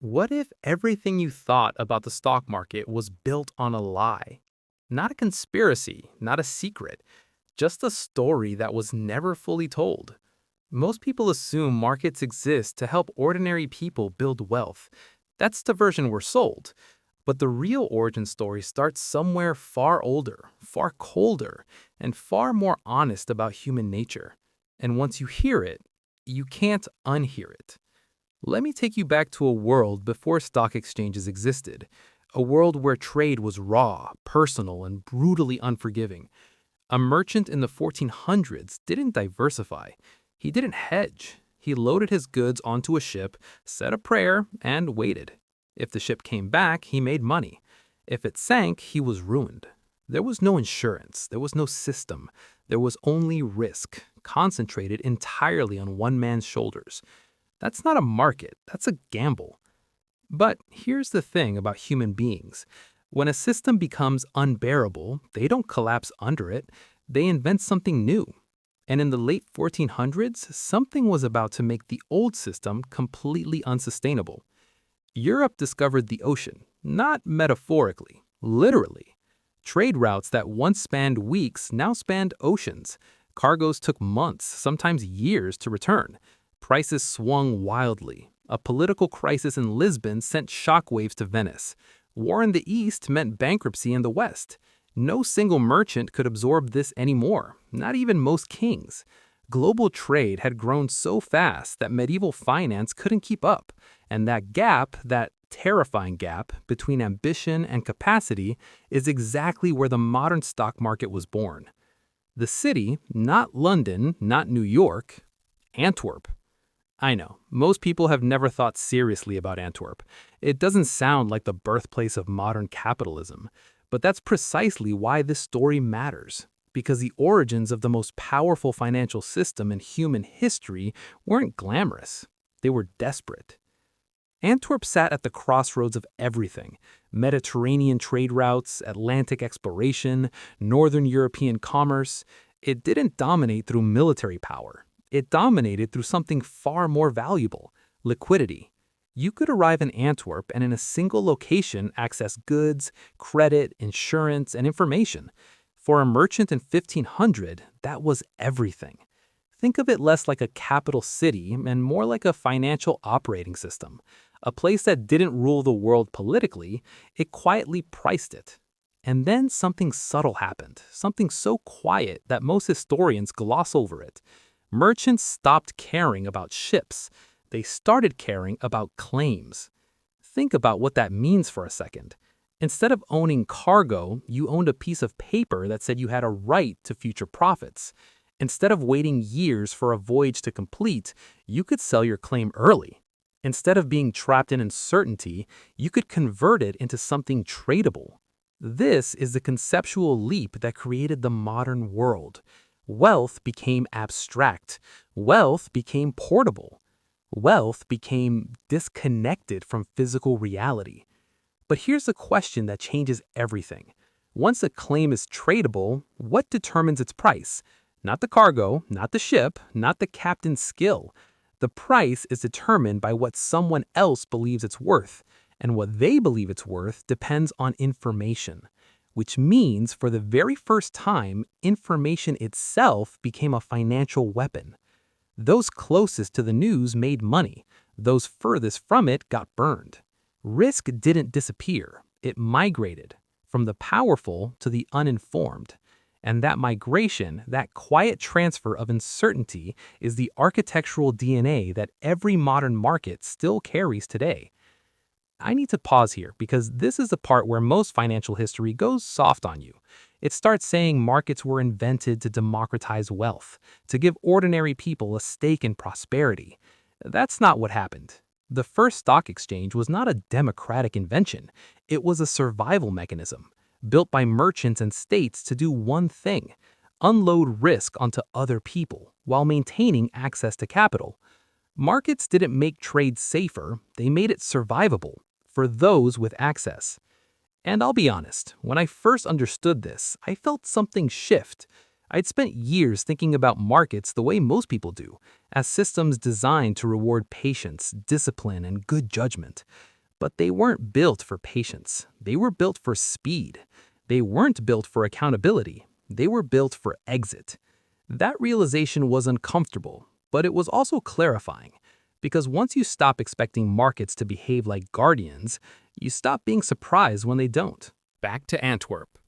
What if everything you thought about the stock market was built on a lie? Not a conspiracy, not a secret, just a story that was never fully told. Most people assume markets exist to help ordinary people build wealth. That's the version we're sold. But the real origin story starts somewhere far older, far colder, and far more honest about human nature. And once you hear it, you can't unhear it. Let me take you back to a world before stock exchanges existed, a world where trade was raw, personal, and brutally unforgiving. A merchant in the 1400s didn't diversify. He didn't hedge. He loaded his goods onto a ship, said a prayer, and waited. If the ship came back, he made money. If it sank, he was ruined. There was no insurance. There was no system. There was only risk, concentrated entirely on one man's shoulders. That's not a market, that's a gamble. But here's the thing about human beings. When a system becomes unbearable, they don't collapse under it, they invent something new. And in the late 1400s, something was about to make the old system completely unsustainable. Europe discovered the ocean, not metaphorically, literally. Trade routes that once spanned weeks now spanned oceans. Cargoes took months, sometimes years, to return. Prices swung wildly. A political crisis in Lisbon sent shockwaves to Venice. War in the East meant bankruptcy in the West. No single merchant could absorb this anymore, not even most kings. Global trade had grown so fast that medieval finance couldn't keep up, and that gap, that terrifying gap between ambition and capacity, is exactly where the modern stock market was born. The city, not London, not New York, Antwerp. I know, most people have never thought seriously about Antwerp. It doesn't sound like the birthplace of modern capitalism, but that's precisely why this story matters. Because the origins of the most powerful financial system in human history weren't glamorous, they were desperate. Antwerp sat at the crossroads of everything: Mediterranean trade routes, Atlantic exploration, Northern European commerce. It didn't dominate through military power. It dominated through something far more valuable: liquidity. You could arrive in Antwerp and in a single location access goods, credit, insurance, and information. For a merchant in 1500, that was everything. Think of it less like a capital city and more like a financial operating system. A place that didn't rule the world politically, it quietly priced it. And then something subtle happened, something so quiet that most historians gloss over it. Merchants stopped caring about ships. They started caring about claims. Think about what that means for a second. Instead of owning cargo, you owned a piece of paper that said you had a right to future profits. Instead of waiting years for a voyage to complete, you could sell your claim early. Instead of being trapped in uncertainty, you could convert it into something tradable. This is the conceptual leap that created the modern world. Wealth became abstract. Wealth became portable. Wealth became disconnected from physical reality. But here's the question that changes everything. Once a claim is tradable, what determines its price? Not the cargo, not the ship, not the captain's skill. The price is determined by what someone else believes it's worth, and what they believe it's worth depends on information. Which means, for the very first time, information itself became a financial weapon. Those closest to the news made money. Those furthest from it got burned. Risk didn't disappear. It migrated from the powerful to the uninformed. And that migration, that quiet transfer of uncertainty, is the architectural DNA that every modern market still carries today. I need to pause here because this is the part where most financial history goes soft on you. It starts saying markets were invented to democratize wealth, to give ordinary people a stake in prosperity. That's not what happened. The first stock exchange was not a democratic invention. It was a survival mechanism, built by merchants and states to do one thing: unload risk onto other people while maintaining access to capital. Markets didn't make trade safer, they made it survivable for those with access. And I'll be honest, when I first understood this, I felt something shift. I'd spent years thinking about markets the way most people do, as systems designed to reward patience, discipline, and good judgment. But they weren't built for patience. They were built for speed. They weren't built for accountability. They were built for exit. That realization was uncomfortable, but it was also clarifying. Because once you stop expecting markets to behave like guardians, you stop being surprised when they don't. Back to Antwerp.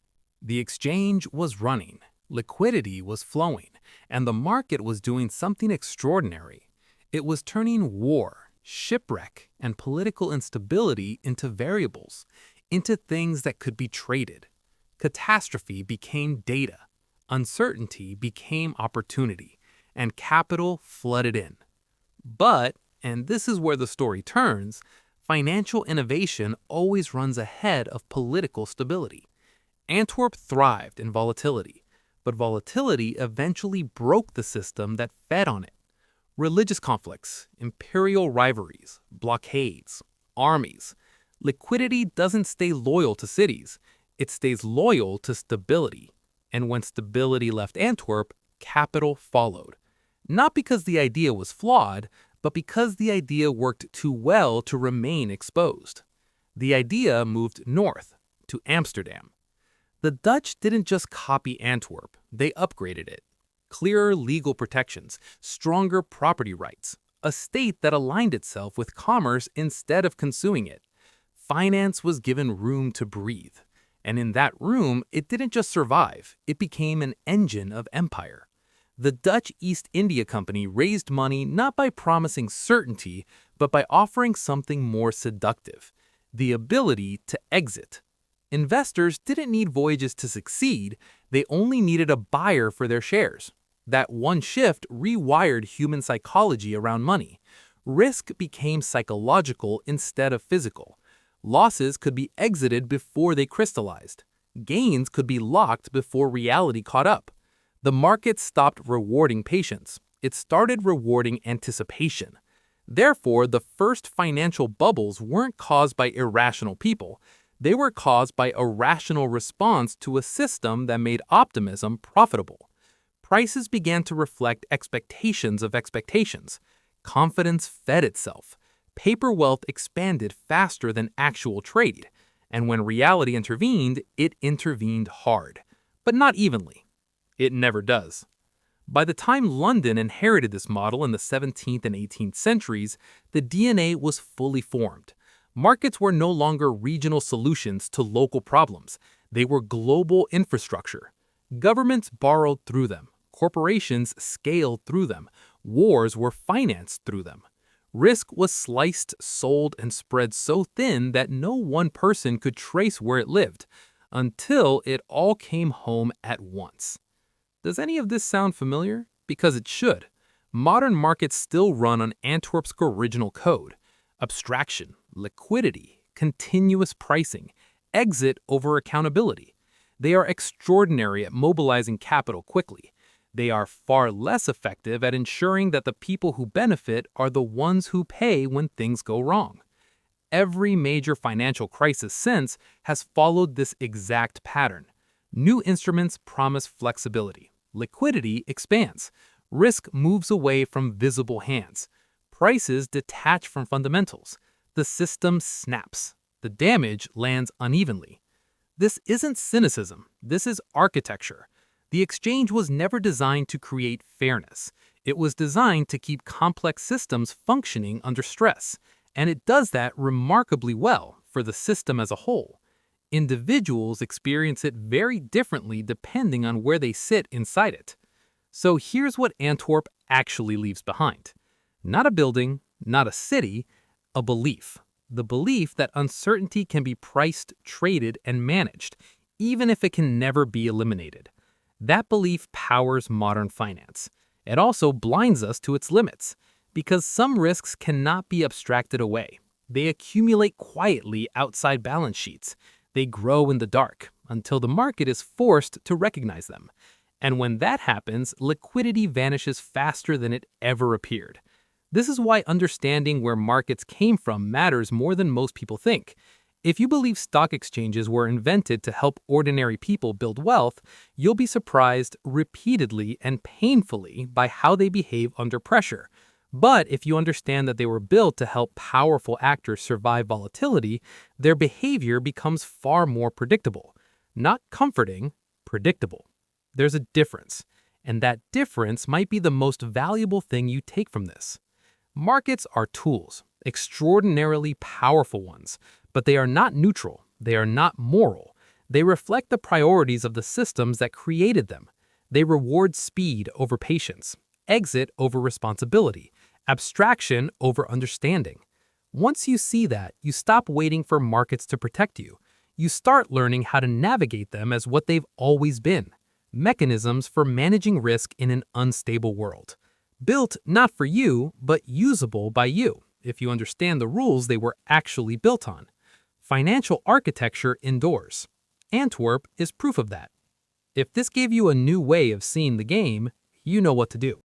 The exchange was running, liquidity was flowing, and the market was doing something extraordinary. It was turning war, shipwreck, and political instability into variables, into things that could be traded. Catastrophe became data, uncertainty became opportunity, and capital flooded in. But, and this is where the story turns, financial innovation always runs ahead of political stability. Antwerp thrived in volatility, but volatility eventually broke the system that fed on it. Religious conflicts, imperial rivalries, blockades, armies. Liquidity doesn't stay loyal to cities, it stays loyal to stability. And when stability left Antwerp, capital followed. Not because the idea was flawed, but because the idea worked too well to remain exposed. The idea moved north, to Amsterdam. The Dutch didn't just copy Antwerp, they upgraded it. Clearer legal protections, stronger property rights, a state that aligned itself with commerce instead of consuming it. Finance was given room to breathe. And in that room, it didn't just survive, it became an engine of empire. The Dutch East India Company raised money not by promising certainty, but by offering something more seductive: the ability to exit. Investors didn't need voyages to succeed, they only needed a buyer for their shares. That one shift rewired human psychology around money. Risk became psychological instead of physical. Losses could be exited before they crystallized. Gains could be locked before reality caught up. The market stopped rewarding patience. It started rewarding anticipation. Therefore, the first financial bubbles weren't caused by irrational people. They were caused by a rational response to a system that made optimism profitable. Prices began to reflect expectations of expectations. Confidence fed itself. Paper wealth expanded faster than actual trade. And when reality intervened, it intervened hard. But not evenly. It never does. By the time London inherited this model in the 17th and 18th centuries, the DNA was fully formed. Markets were no longer regional solutions to local problems. They were global infrastructure. Governments borrowed through them. Corporations scaled through them. Wars were financed through them. Risk was sliced, sold, and spread so thin that no one person could trace where it lived, until it all came home at once. Does any of this sound familiar? Because it should. Modern markets still run on Antwerp's original code: abstraction, liquidity, continuous pricing, exit over accountability. They are extraordinary at mobilizing capital quickly. They are far less effective at ensuring that the people who benefit are the ones who pay when things go wrong. Every major financial crisis since has followed this exact pattern. New instruments promise flexibility. Liquidity expands. Risk moves away from visible hands. Prices detach from fundamentals. The system snaps. The damage lands unevenly. This isn't cynicism. This is architecture. The exchange was never designed to create fairness. It was designed to keep complex systems functioning under stress. And it does that remarkably well for the system as a whole. Individuals experience it very differently depending on where they sit inside it. So here's what Antwerp actually leaves behind. Not a building, not a city, a belief. The belief that uncertainty can be priced, traded, and managed, even if it can never be eliminated. That belief powers modern finance. It also blinds us to its limits, because some risks cannot be abstracted away. They accumulate quietly outside balance sheets. They grow in the dark until the market is forced to recognize them. And when that happens, liquidity vanishes faster than it ever appeared. This is why understanding where markets came from matters more than most people think. If you believe stock exchanges were invented to help ordinary people build wealth, you'll be surprised repeatedly and painfully by how they behave under pressure. But if you understand that they were built to help powerful actors survive volatility, their behavior becomes far more predictable. Not comforting, predictable. There's a difference, and that difference might be the most valuable thing you take from this. Markets are tools, extraordinarily powerful ones, but they are not neutral, they are not moral. They reflect the priorities of the systems that created them. They reward speed over patience, exit over responsibility, abstraction over understanding. Once you see that, you stop waiting for markets to protect you. You start learning how to navigate them as what they've always been: mechanisms for managing risk in an unstable world. Built not for you, but usable by you, if you understand the rules they were actually built on. Financial architecture indoors. Antwerp is proof of that. If this gave you a new way of seeing the game, you know what to do.